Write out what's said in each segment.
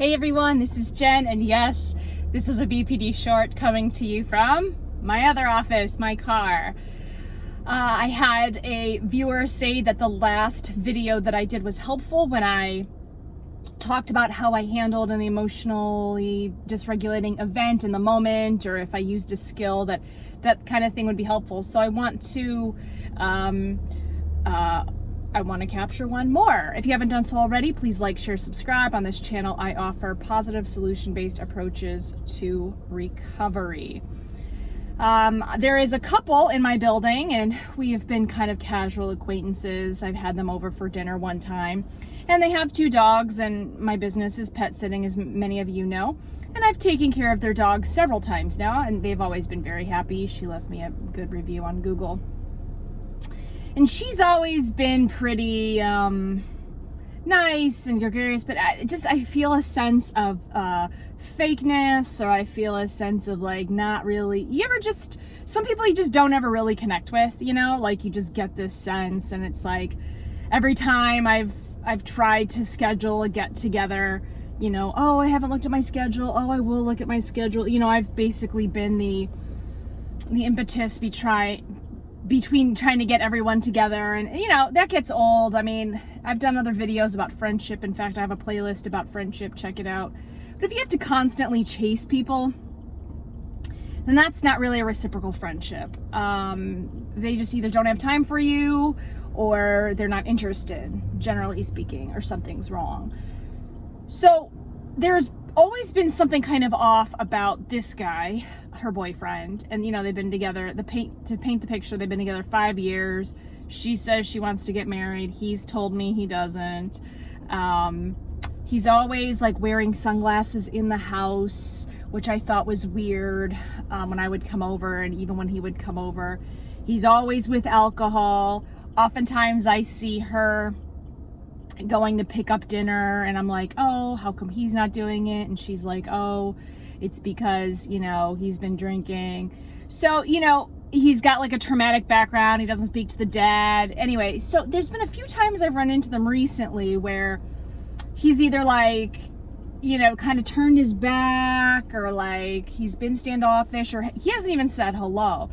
Hey everyone, this is Jen, and yes, this is a BPD short coming to you from my other office, my car. I had a viewer say that the last video that I did was helpful when I talked about how I handled an emotionally dysregulating event in the moment, or if I used a skill, that kind of thing would be helpful. So I want to capture one more. If you haven't done so already, please like, share, subscribe. On this channel, I offer positive solution-based approaches to recovery. There is a couple in my building, and we have been kind of casual acquaintances. I've had them over for dinner one time, and they have 2 dogs, and my business is pet sitting, as many of you know. And I've taken care of their dogs several times now, and they've always been very happy. She left me a good review on Google. And she's always been pretty nice and gregarious, but I feel a sense of fakeness, or I feel a sense of like not really. Some people you just don't ever really connect with, you know, like you just get this sense, and it's like every time I've tried to schedule a get together, you know, oh, I haven't looked at my schedule, oh, I will look at my schedule, you know, I've basically been the impetus between trying to get everyone together, and you know, that gets old. I mean, I've done other videos about friendship. In fact, I have a playlist about friendship, check it out. But if you have to constantly chase people, then that's not really a reciprocal friendship. They just either don't have time for you, or they're not interested, generally speaking, or something's wrong. So there's always been something kind of off about this guy, her boyfriend, and you know, they've been together, to paint the picture, they've been together 5 years. She says she wants to get married. He's told me he doesn't. He's always like wearing sunglasses in the house, which I thought was weird when I would come over, and even when he would come over. He's always with alcohol. Oftentimes I see her going to pick up dinner, and I'm like, oh, how come he's not doing it? And she's like, oh, it's because, you know, he's been drinking. So, you know, he's got like a traumatic background. He doesn't speak to the dad. Anyway, so there's been a few times I've run into them recently where he's either like, you know, kind of turned his back, or like he's been standoffish, or he hasn't even said hello.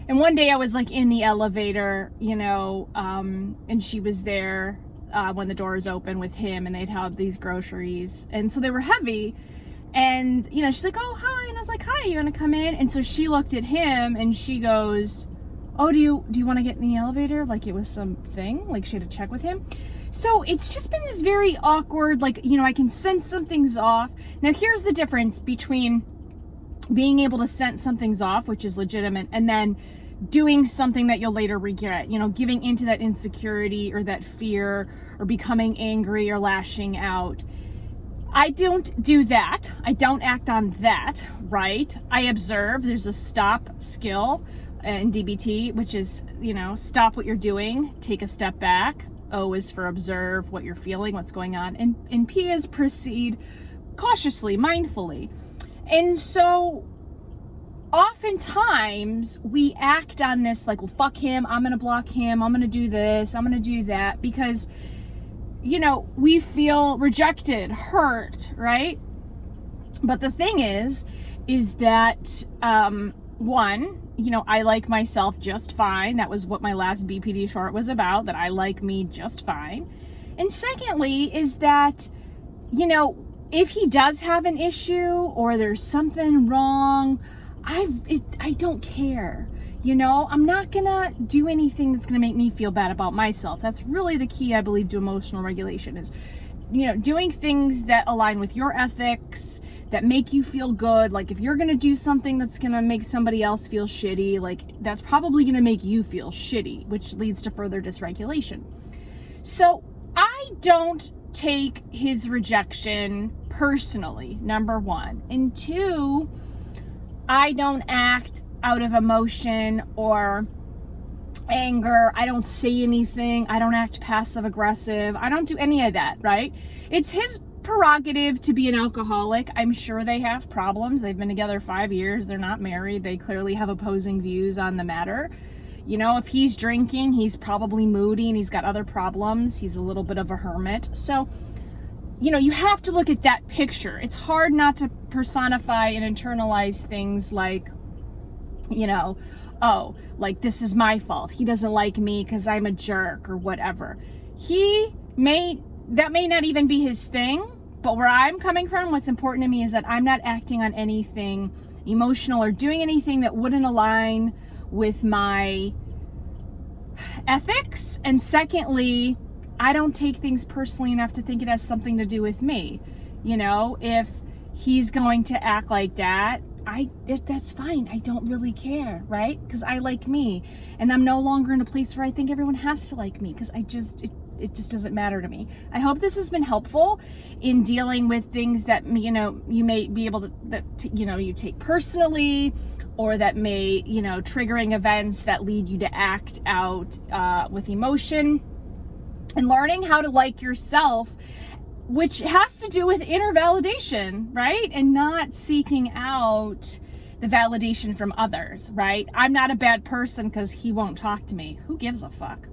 And one day I was like in the elevator, you know, and she was there when the doors open with him, and they'd have these groceries, and so they were heavy. And you know, she's like, oh, hi. And I was like, hi, you want to come in? And so she looked at him and she goes, oh, do you want to get in the elevator? Like it was something, like she had to check with him. So it's just been this very awkward, like, you know, I can sense something's off. Now here's the difference between being able to sense something's off, which is legitimate, and then doing something that you'll later regret, you know, giving into that insecurity or that fear, or becoming angry or lashing out. I don't do that. I don't act on that, right? I observe. There's a stop skill in DBT, which is, you know, stop what you're doing, take a step back. O is for observe what you're feeling, what's going on. And P is proceed cautiously, mindfully. And so oftentimes we act on this like, well, fuck him, I'm gonna block him, I'm gonna do this, I'm gonna do that, because, you know, we feel rejected, hurt, right? But the thing is that, one, you know, I like myself just fine. That was what my last BPD short was about, that I like me just fine. And secondly is that, you know, if he does have an issue or there's something wrong, I don't care. You know, I'm not gonna do anything that's gonna make me feel bad about myself. That's really the key, I believe, to emotional regulation, is, you know, doing things that align with your ethics, that make you feel good. Like if you're gonna do something that's gonna make somebody else feel shitty, like that's probably gonna make you feel shitty, which leads to further dysregulation. So I don't take his rejection personally, number one. And two, I don't act out of emotion or anger. I don't say anything. I don't act passive aggressive. I don't do any of that, right? It's his prerogative to be an alcoholic. I'm sure they have problems. They've been together 5 years. They're not married. They clearly have opposing views on the matter. You know, if he's drinking, he's probably moody and he's got other problems. He's a little bit of a hermit. So you have to look at that picture. It's hard not to personify and internalize things like, oh, like this is my fault. He doesn't like me because I'm a jerk or whatever. That may not even be his thing, but where I'm coming from, what's important to me is that I'm not acting on anything emotional or doing anything that wouldn't align with my ethics. And secondly, I don't take things personally enough to think it has something to do with me. If he's going to act like that, that's fine. I don't really care, right? Because I like me, and I'm no longer in a place where I think everyone has to like me, because it just doesn't matter to me. I hope this has been helpful in dealing with things that you may be able to you take personally, or that may triggering events that lead you to act out with emotion, and learning how to like yourself, which has to do with inner validation, right? And not seeking out the validation from others, right? I'm not a bad person because he won't talk to me. Who gives a fuck?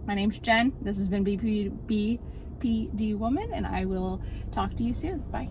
My name's Jen. This has been BPD Woman, and I will talk to you soon. Bye.